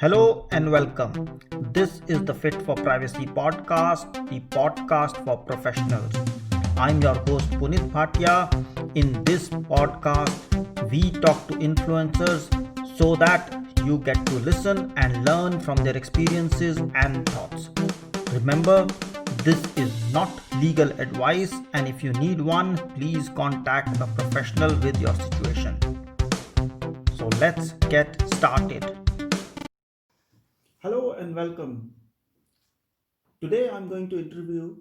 Hello and welcome. This is the Fit for Privacy Podcast, the podcast for professionals. I'm your host Punit Bhatia. In this podcast, we talk to influencers so that you get to listen and learn from their experiences and thoughts. Remember, this is not legal advice, and if you need one, please contact a professional with your situation. So let's get started. Hello and welcome. Today I'm going to interview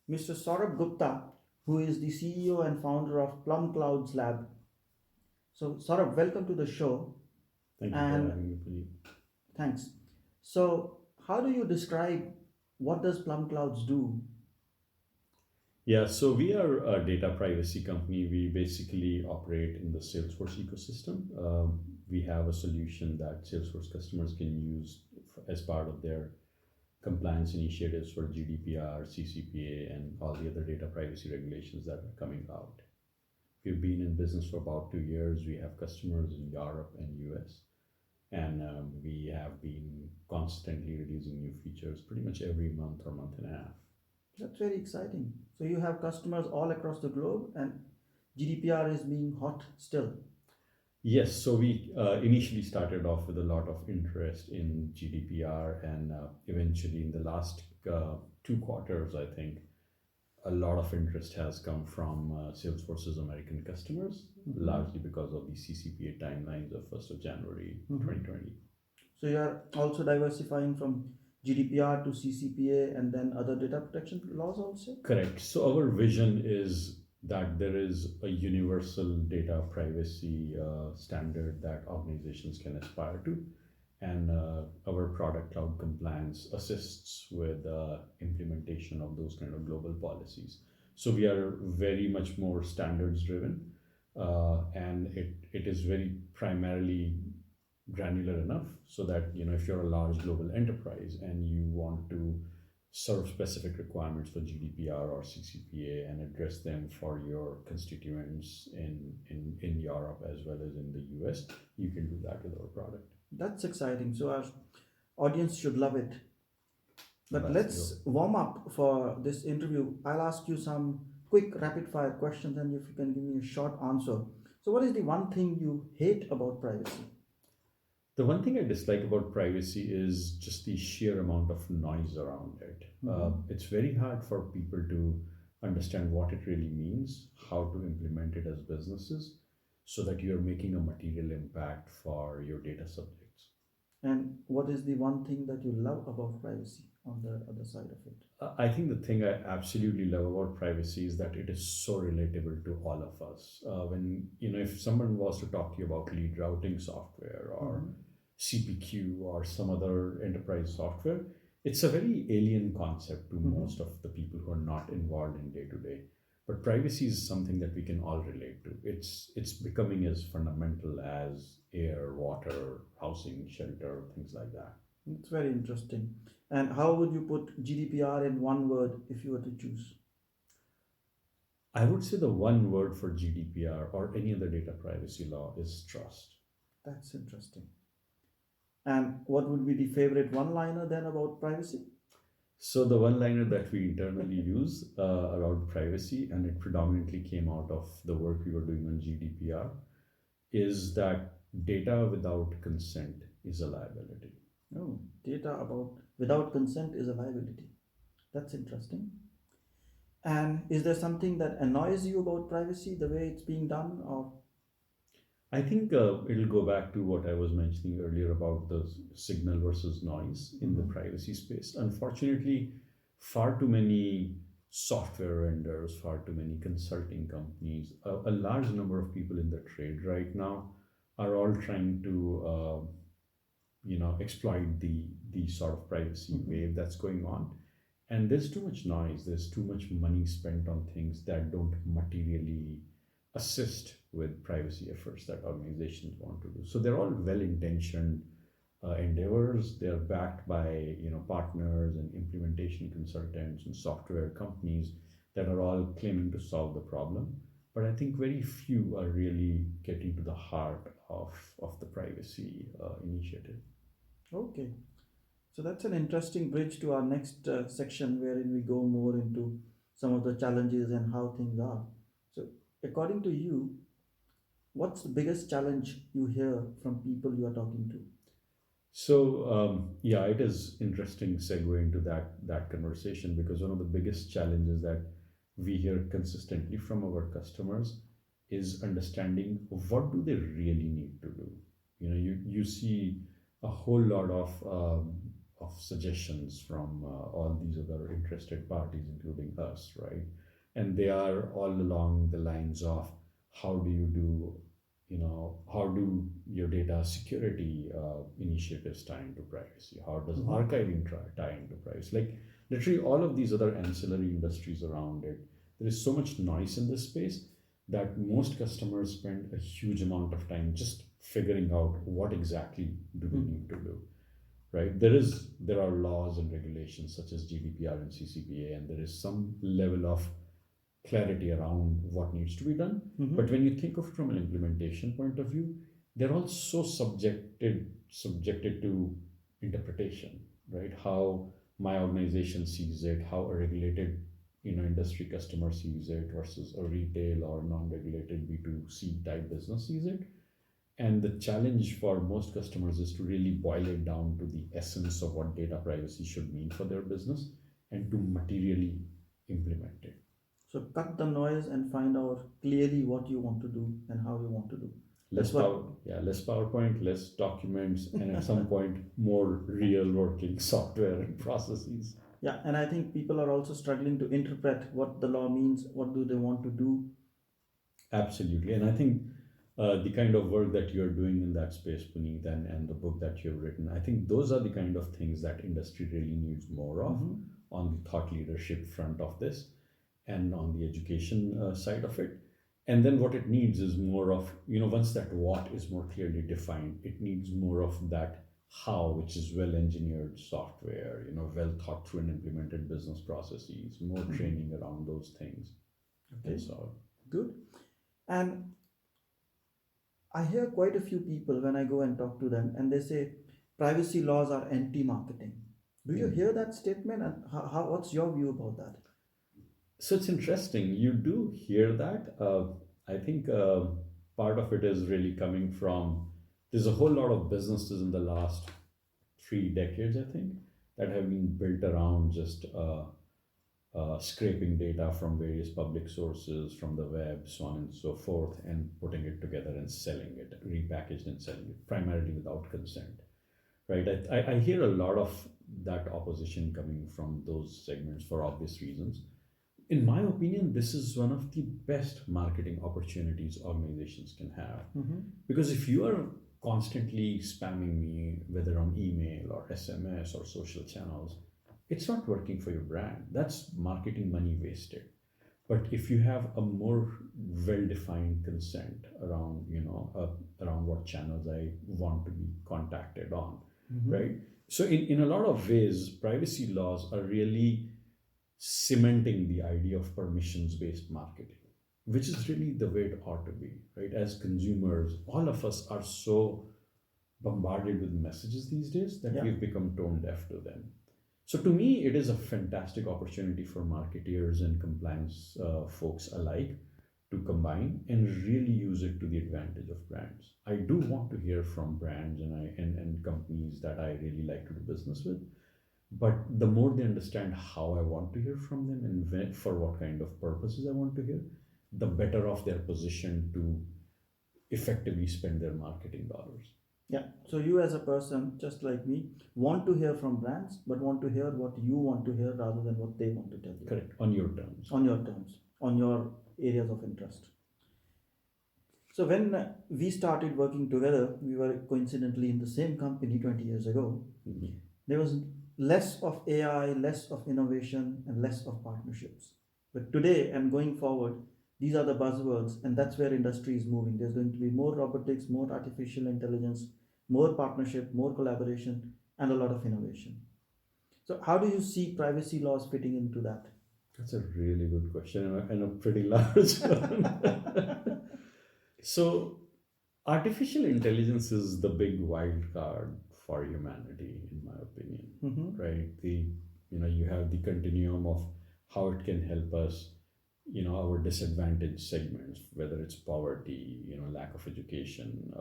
Mr. Saurabh Gupta, who is the CEO and founder of PlumCloud's lab. So Saurabh, welcome to the show. Thank you for And having me, Punit. thanks. So how do you describe what does PlumClouds do? Yeah, so we are a data privacy company. We basically operate in the SalesForce ecosystem. We have a solution that SalesForce customers can use as part of their compliance initiatives for GDPR, CCPA, and all the other data privacy regulations that are coming out. We've been in business for about 2 years. We have customers in Europe and US, and we have been constantly releasing new features pretty much every month or month and a half. That's very exciting. So you have customers all across the globe and GDPR is being hot still. Yes, so we initially started off with a lot of interest in GDPR, and eventually, in the last 2 quarters, I think a lot of interest has come from Salesforce's American customers, largely because of the CCPA timelines of 1st of January 2020. So you are also diversifying from GDPR to CCPA and then other data protection laws also? Correct. So our vision is that there is a universal data privacy standard that organizations can aspire to, and our product Cloud Compliance assists with implementation of those kind of global policies. So we are very much more standards driven, and it is very primarily granular enough so that if you're a large global enterprise and you want to serve specific requirements for GDPR or CCPA and address them for your constituents in Europe as well as in the US, you can do that with our product. That's exciting. So our audience should love it. But let's warm up for this interview. I'll ask you some quick rapid fire questions and if you can give me a short answer. So what is the one thing you hate about privacy? The one thing I dislike about privacy is just the sheer amount of noise around it. It's very hard for people to understand what it really means, how to implement it as businesses, so that you're making a material impact for your data subjects. And what is the one thing that you love about privacy on the other side of it? I think the thing I absolutely love about privacy is that it is so relatable to all of us. When if someone was to talk to you about lead routing software or CPQ or some other enterprise software, it's a very alien concept to most of the people who are not involved in day to day. But privacy is something that we can all relate to. It's becoming as fundamental as air, water, housing, shelter, things like that. It's very interesting. And how would you put GDPR in one word if you were to choose? I would say the one word for GDPR or any other data privacy law is trust. That's interesting. And what would be the favorite one-liner then about privacy? So the one-liner that we internally use around privacy, and it predominantly came out of the work we were doing on GDPR, is that data without consent is a liability. Oh, data without consent is a liability. That's interesting. And is there something that annoys you about privacy, the way it's being done, or? I think it'll go back to what I was mentioning earlier about the signal versus noise in the privacy space. Unfortunately, far too many software vendors, far too many consulting companies, a large number of people in the trade right now are all trying to exploit the sort of privacy wave that's going on. And there's too much noise, there's too much money spent on things that don't materially assist with privacy efforts that organizations want to do. So they're all well-intentioned endeavors. They're backed by partners and implementation consultants and software companies that are all claiming to solve the problem. But I think very few are really getting to the heart of the privacy initiative. Okay. So that's an interesting bridge to our next section, wherein we go more into some of the challenges and how things are. So, according to you, what's the biggest challenge you hear from people you are talking to? So yeah, it is interesting segue into that conversation because one of the biggest challenges that we hear consistently from our customers is understanding what do they really need to do. You see a whole lot of suggestions from all these other interested parties, including us, right? And they are all along the lines of how do you do how do your data security initiatives tie into privacy? How does archiving tie into privacy? Like literally all of these other ancillary industries around it. There is so much noise in this space that most customers spend a huge amount of time just figuring out what exactly do they need to do, right? There are laws and regulations such as GDPR and CCPA, and there is some level of clarity around what needs to be done. But when you think of it from an implementation point of view, they're all so subjected to interpretation, right? How my organization sees it, how a regulated industry customer sees it versus a retail or non-regulated B2C type business sees it. And the challenge for most customers is to really boil it down to the essence of what data privacy should mean for their business and to materially implement it. So, cut the noise and find out clearly what you want to do and how you want to do. Less PowerPoint, less documents, and at some point more real working software and processes. Yeah, and I think people are also struggling to interpret what the law means, what do they want to do. Absolutely, and I think the kind of work that you're doing in that space, Puneet, and the book that you've written, I think those are the kind of things that industry really needs more of on the thought leadership front of this and on the education side of it. And then what it needs is more of, once that what is more clearly defined, it needs more of that how, which is well engineered software, well thought through and implemented business processes, more training around those things. Okay, And so, good. And I hear quite a few people when I go and talk to them, and they say privacy laws are anti-marketing. Do you hear that statement, and what's your view about that? so it's interesting. You do hear that. I think part of it is really coming from there's a whole lot of businesses in the last 3 decades, I think, that have been built around just scraping data from various public sources, from the web, so on and so forth, and putting it together and selling it, repackaged and selling it, primarily without consent. Right? I hear a lot of that opposition coming from those segments for obvious reasons. In my opinion, this is one of the best marketing opportunities organizations can have. Because if you are constantly spamming me, whether on email or SMS or social channels, it's not working for your brand. That's marketing money wasted. But if you have a more well-defined consent around, around what channels I want to be contacted on, right? So in a lot of ways, privacy laws are really cementing the idea of permissions-based marketing, which is really the way it ought to be, right? As consumers, all of us are so bombarded with messages these days that we've become tone deaf to them. So to me, it is a fantastic opportunity for marketeers and compliance folks alike to combine and really use it to the advantage of brands. I do want to hear from brands and companies that I really like to do business with. But the more they understand how I want to hear from them and for what kind of purposes I want to hear, the better off they're positioned to effectively spend their marketing dollars. Yeah. So you as a person, just like me, want to hear from brands, but want to hear what you want to hear rather than what they want to tell you. Correct. On your terms. On your terms, on your areas of interest. So when we started working together, we were coincidentally in the same company 20 years ago. There was less of AI, less of innovation, and less of partnerships. But today and going forward, these are the buzzwords, and that's where industry is moving. There's going to be more robotics, more artificial intelligence, more partnership, more collaboration, and a lot of innovation. So how do you see privacy laws fitting into that? That's a really good question and a pretty large one. So, artificial intelligence is the big wild card for humanity, in my opinion. Mm-hmm. Right? You have the continuum of how it can help us, our disadvantaged segments, whether it's poverty, lack of education,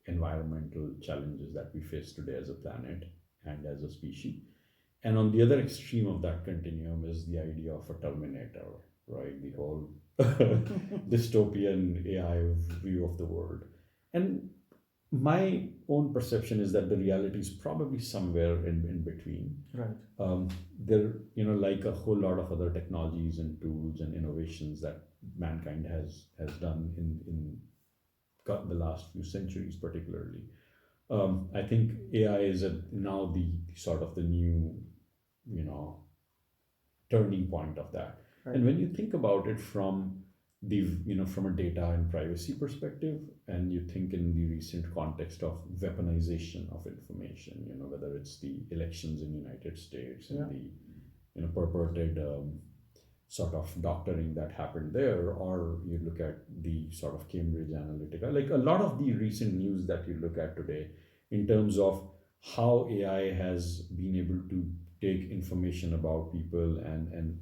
environmental challenges that we face today as a planet and as a species. And on the other extreme of that continuum is the idea of a Terminator, right? The whole dystopian AI view of the world. And my own perception is that the reality is probably somewhere in between. Right. There, like a whole lot of other technologies and tools and innovations that mankind has done in the last few centuries, particularly. I think AI is now the sort of the new, turning point of that. Right. And when you think about it from from a data and privacy perspective, and you think in the recent context of weaponization of information, whether it's the elections in United States and the purported sort of doctoring that happened there, or you look at the sort of Cambridge Analytica, like a lot of the recent news that you look at today in terms of how AI has been able to take information about people and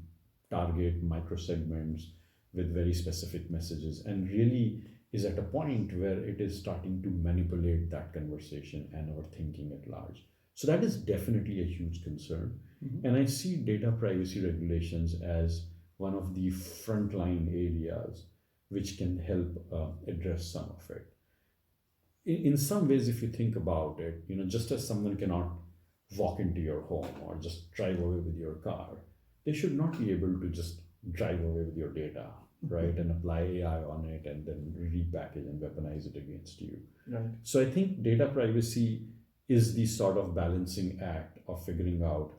target microsegments with very specific messages, and really is at a point where it is starting to manipulate that conversation and our thinking at large. So that is definitely a huge concern. Mm-hmm. And I see data privacy regulations as one of the frontline areas which can help address some of it. In some ways, if you think about it, just as someone cannot walk into your home or just drive away with your car, they should not be able to just drive away with your data, right? And apply AI on it and then repackage and weaponize it against you. Right. So I think data privacy is the sort of balancing act of figuring out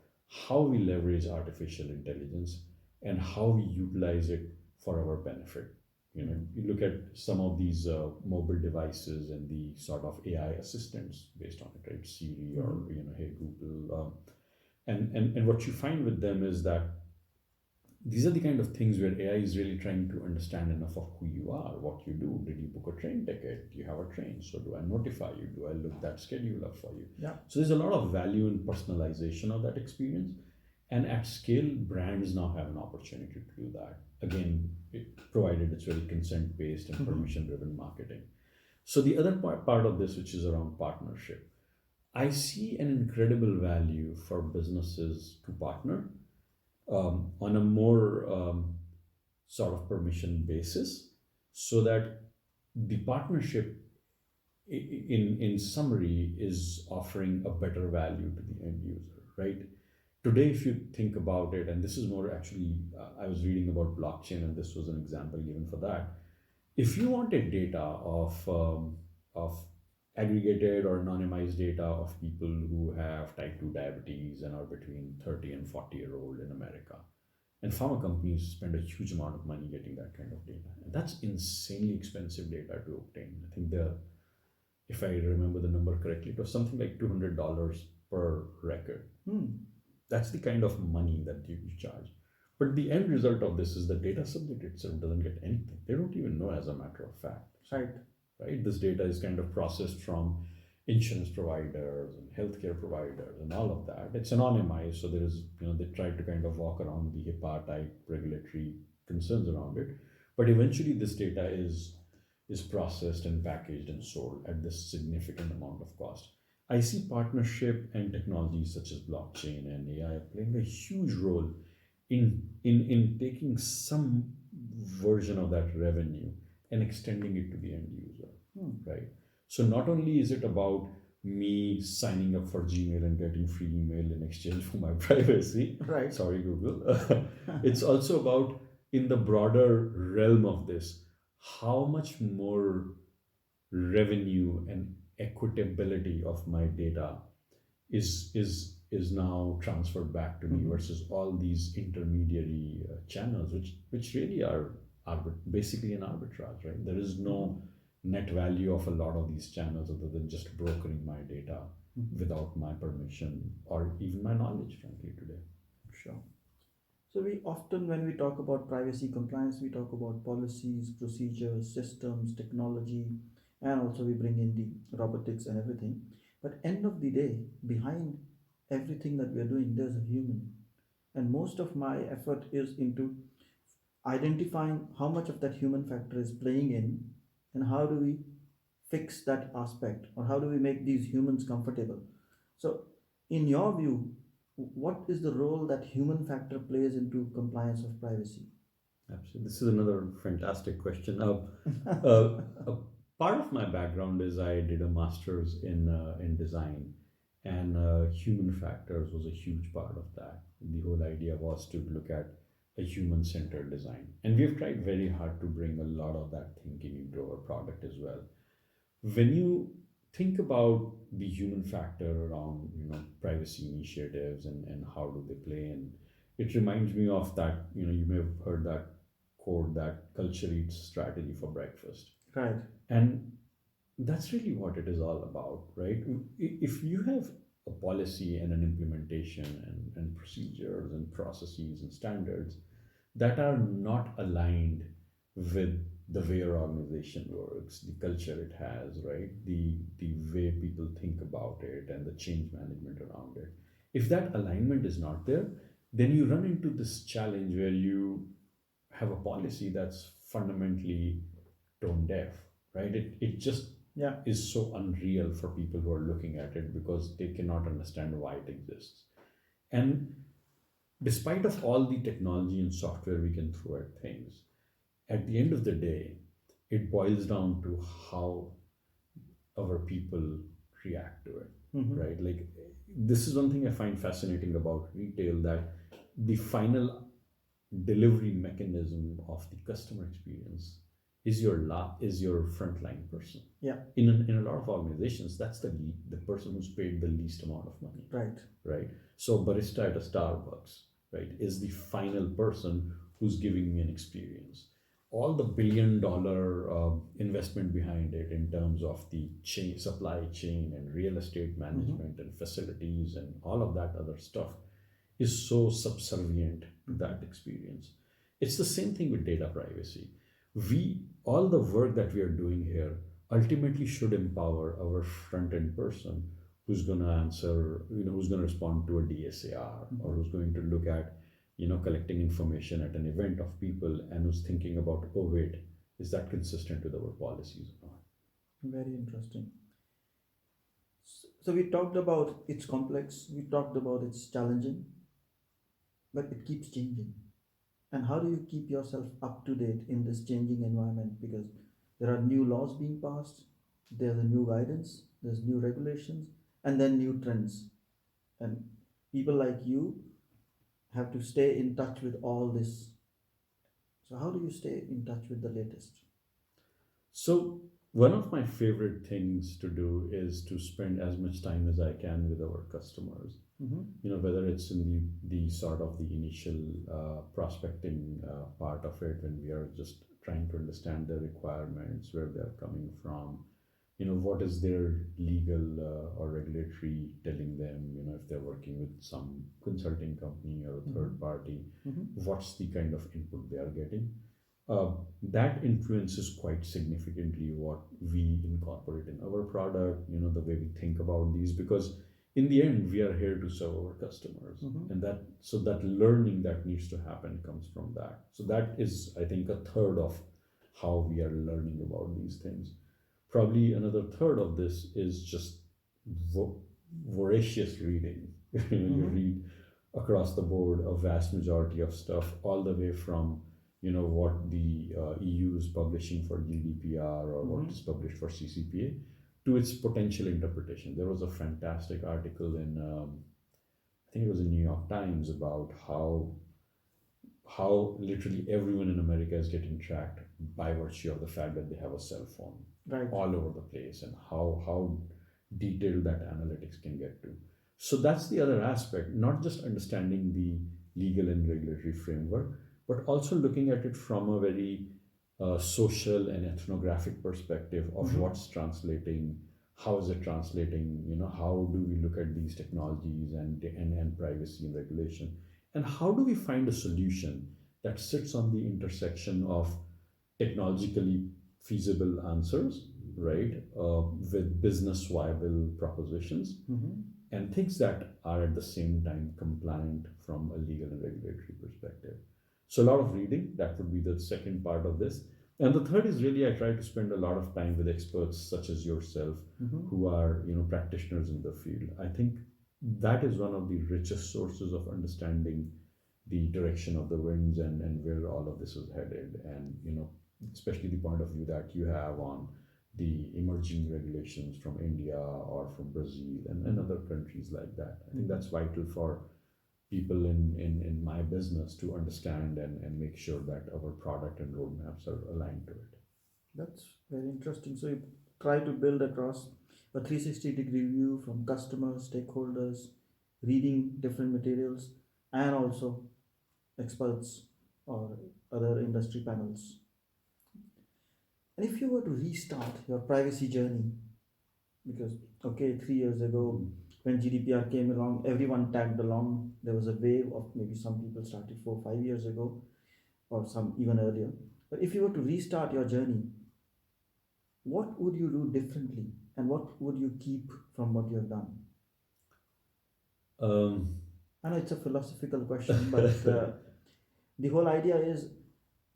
how we leverage artificial intelligence and how we utilize it for our benefit. You look at some of these mobile devices and the sort of AI assistants based on it, right? Siri or Hey Google, and what you find with them is that these are the kind of things where AI is really trying to understand enough of who you are, what you do. Did you book a train ticket? Do you have a train? So do I notify you? Do I look that schedule up for you? Yeah. So there's a lot of value in personalization of that experience. And at scale, brands now have an opportunity to do that. Again, provided it's very consent-based and permission-driven marketing. So the other part of this, which is around partnership, I see an incredible value for businesses to partner on a more sort of permission basis, so that the partnership, in summary, is offering a better value to the end user, right? Today, if you think about it, and this is more actually, I was reading about blockchain, and this was an example given for that. If you wanted data of aggregated or anonymized data of people who have type 2 diabetes and are between 30 and 40-year-old in America, and pharma companies spend a huge amount of money getting that kind of data, and that's insanely expensive data to obtain. I think if I remember the number correctly, it was something like $200 per record. That's the kind of money that you charge. But the end result of this is the data subject itself doesn't get anything. They don't even know, as a matter of fact. Right? This data is kind of processed from insurance providers and healthcare providers and all of that. It's anonymized, so there is, they try to kind of walk around the HIPAA type regulatory concerns around it. But eventually this data is processed and packaged and sold at this significant amount of cost. I see partnership and technologies such as blockchain and AI playing a huge role in taking some version of that revenue and extending it to the end user, right? So not only is it about me signing up for Gmail and getting free email in exchange for my privacy, right? Sorry, Google. It's also about, in the broader realm of this, how much more revenue and equitability of my data is now transferred back to me versus all these intermediary channels, which really are basically an arbitrage, right? There is no net value of a lot of these channels other than just brokering my data without my permission or even my knowledge, frankly, today. Sure. So we often, when we talk about privacy compliance, we talk about policies, procedures, systems, technology, and also we bring in the robotics and everything. But end of the day, behind everything that we are doing, there's a human. And most of my effort is into identifying how much of that human factor is playing in, and how do we fix that aspect, or how do we make these humans comfortable. So in your view, what is the role that human factor plays into compliance of privacy? Absolutely. This is another fantastic question. A part of my background is I did a master's in design, and human factors was a huge part of that. The whole idea was to look at a human-centered design, and we've tried very hard to bring a lot of that thinking into our product as well. When you think about the human factor around privacy initiatives and how do they play in, it reminds me of that, you may have heard that quote, that culture eats strategy for breakfast. Right. And that's really what it is all about, right? If you have a policy and an implementation and procedures and processes and standards that are not aligned with the way your organization works, the culture it has, right? The way people think about it and the change management around it. If that alignment is not there, then you run into this challenge where you have a policy that's fundamentally tone deaf, right? It just Yeah. is so unreal for people who are looking at it because they cannot understand why it exists. And despite of all the technology and software we can throw at things, at the end of the day, it boils down to how our people react to it, right? Like, this is one thing I find fascinating about retail, that the final delivery mechanism of the customer experience is your frontline person. Yeah. In a lot of organizations, that's the person who's paid the least amount of money. Right. So barista at a Starbucks, right, is the final person who's giving me an experience. All the $1 billion investment behind it in terms of the supply chain and real estate management and facilities and all of that other stuff is so subservient to that experience. It's the same thing with data privacy. All the work that we are doing here ultimately should empower our front-end person who's going to answer, who's going to respond to a DSAR, or who's going to look at, collecting information at an event of people, and who's thinking about, oh wait, is that consistent with our policies or not? Very interesting. So we talked about it's complex, we talked about it's challenging, but it keeps changing. And how do you keep yourself up to date in this changing environment? Because there are new laws being passed, there's a new guidance, there's new regulations, and then new trends. And people like you have to stay in touch with all this. So how do you stay in touch with the latest? So one of my favorite things to do is to spend as much time as I can with our customers. Whether it's in the sort of the initial prospecting part of it, when we are just trying to understand their requirements, where they're coming from, what is their legal or regulatory telling them, if they're working with some consulting company or a third party, what's the kind of input they are getting. That influences quite significantly what we incorporate in our product, the way we think about these, because in the end, we are here to serve our customers, and that learning that needs to happen comes from that. So that is, I think, a third of how we are learning about these things. Probably another third of this is just voracious reading. You read across the board a vast majority of stuff, all the way from what the EU is publishing for GDPR or what is published for CCPA, to its potential interpretation. There was a fantastic article in, I think it was in New York Times, about how literally everyone in America is getting tracked by virtue of the fact that they have a cell phone all over the place, and how detailed that analytics can get to. So that's the other aspect, not just understanding the legal and regulatory framework, but also looking at it from a very social and ethnographic perspective of what's translating, how is it translating, how do we look at these technologies and privacy and regulation, and how do we find a solution that sits on the intersection of technologically feasible answers right, with business viable propositions and things that are at the same time compliant from a legal and regulatory perspective. So a lot of reading, that would be the second part of this. And the third is really I try to spend a lot of time with experts such as yourself who are, practitioners in the field. I think that is one of the richest sources of understanding the direction of the winds and where all of this is headed. And, especially the point of view that you have on the emerging regulations from India or from Brazil and other countries like that. I think that's vital for people in my business to understand and make sure that our product and roadmaps are aligned to it. That's very interesting. So you try to build across a 360-degree view from customers, stakeholders, reading different materials, and also experts or other industry panels. And if you were to restart your privacy journey, because 3 years ago when GDPR came along, everyone tagged along. There was a wave of maybe some people started 4 5 years ago, or some even earlier. But if you were to restart your journey, what would you do differently, and what would you keep from what you have done? I know it's a philosophical question, but the whole idea is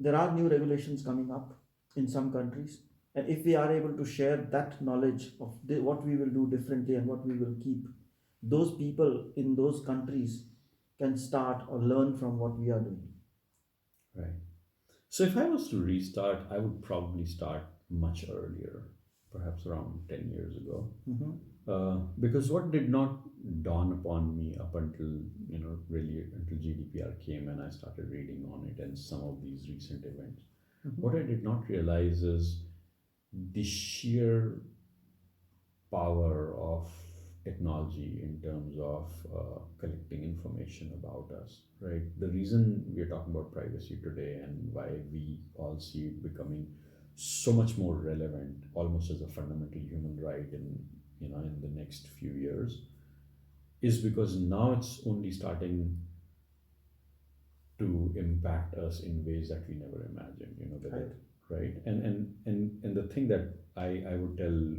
there are new regulations coming up in some countries, and if we are able to share that knowledge of what we will do differently and what we will keep, those people in those countries can start or learn from what we are doing. Right. So if I was to restart, I would probably start much earlier, perhaps around 10 years ago. Because what did not dawn upon me up until, really until GDPR came and I started reading on it and some of these recent events, what I did not realize is the sheer power of technology in terms of collecting information about us, right? The reason we are talking about privacy today and why we all see it becoming so much more relevant, almost as a fundamental human right in the next few years, is because now it's only starting to impact us in ways that we never imagined. Right? And the thing that I would tell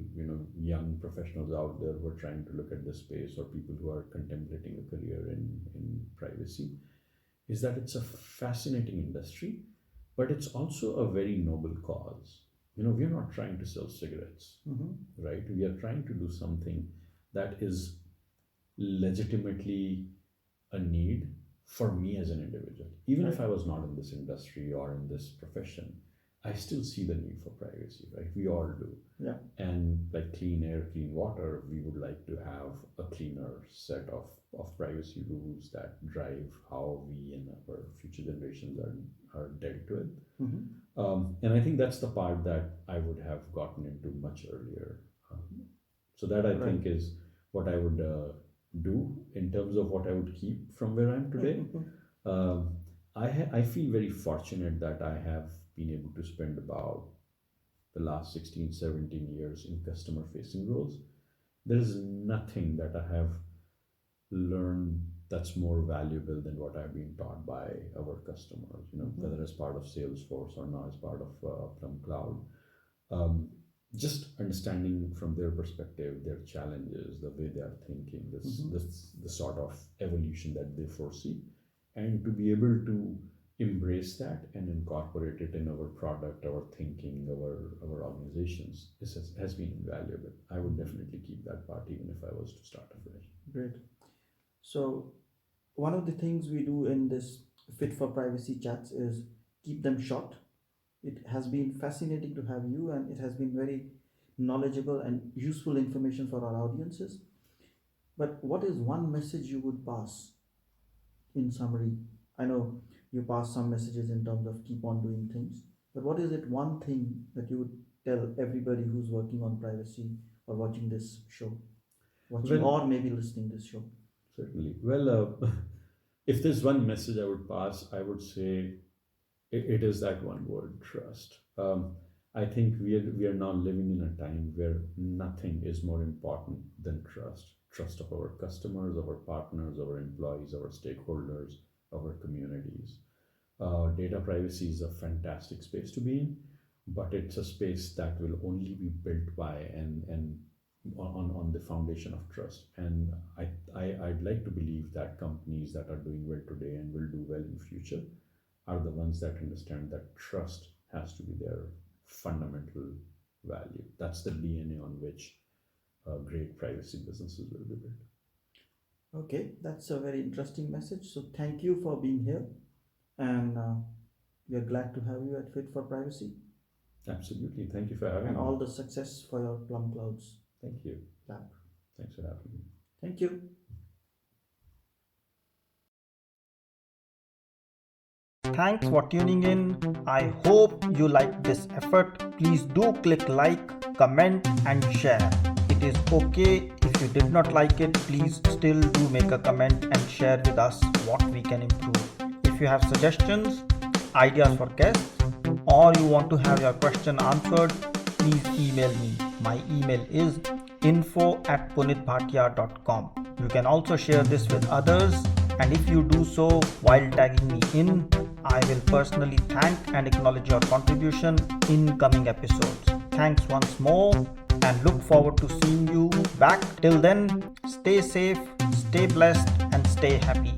young professionals out there who are trying to look at this space, or people who are contemplating a career in privacy, is that it's a fascinating industry, but it's also a very noble cause. We're not trying to sell cigarettes, right? We are trying to do something that is legitimately a need for me as an individual. Even if I was not in this industry or in this profession, I still see the need for privacy, right? We all do. Yeah. And like clean air, clean water, we would like to have a cleaner set of privacy rules that drive how we and our future generations are dealt with. And I think that's the part that I would have gotten into much earlier. So that I think is what I would do in terms of what I would keep from where I am today. I feel very fortunate that I have been able to spend about the last 16, 17 years in customer facing roles. There is nothing that I have learned that's more valuable than what I've been taught by our customers, whether as part of SalesForce or now as part of PlumCloud. Just understanding from their perspective, their challenges, the way they are thinking, the sort of evolution that they foresee, and to be able to embrace that and incorporate it in our product, our thinking, our organizations, has been invaluable. I would definitely keep that part even if I was to start afresh. Great. So one of the things we do in this Fit for Privacy chats is keep them short. It has been fascinating to have you, and it has been very knowledgeable and useful information for our audiences. But what is one message you would pass in summary? I know you pass some messages in terms of keep on doing things, but what is it one thing that you would tell everybody who's working on privacy or watching this show, or maybe listening this show? Certainly. Well, if there's one message I would pass, I would say it is that one word: trust. I think we are now living in a time where nothing is more important than trust. Trust of our customers, our partners, our employees, our stakeholders, our communities. Data privacy is a fantastic space to be in, but it's a space that will only be built by and on the foundation of trust. And I'd like to believe that companies that are doing well today and will do well in future are the ones that understand that trust has to be their fundamental value. That's the DNA on which great privacy businesses will be built. Okay, that's a very interesting message. So thank you for being here, and we are glad to have you at Fit for Privacy. Absolutely. Thank you for having And me. all the success for your PlumCloud's Thank you. lab. Thanks for having me. Thank you. Thanks for tuning in. I hope you liked this effort. Please do click like, comment, and share. It is okay if you did not like it. Please still do make a comment and share with us what we can improve. If you have suggestions, ideas for guests, or you want to have your question answered, please email me. My email is info@punitbhatia.com. You can also share this with others, and if you do so while tagging me in, I will personally thank and acknowledge your contribution in coming episodes. Thanks once more, and look forward to seeing you back. Till then, stay safe, stay blessed, and stay happy.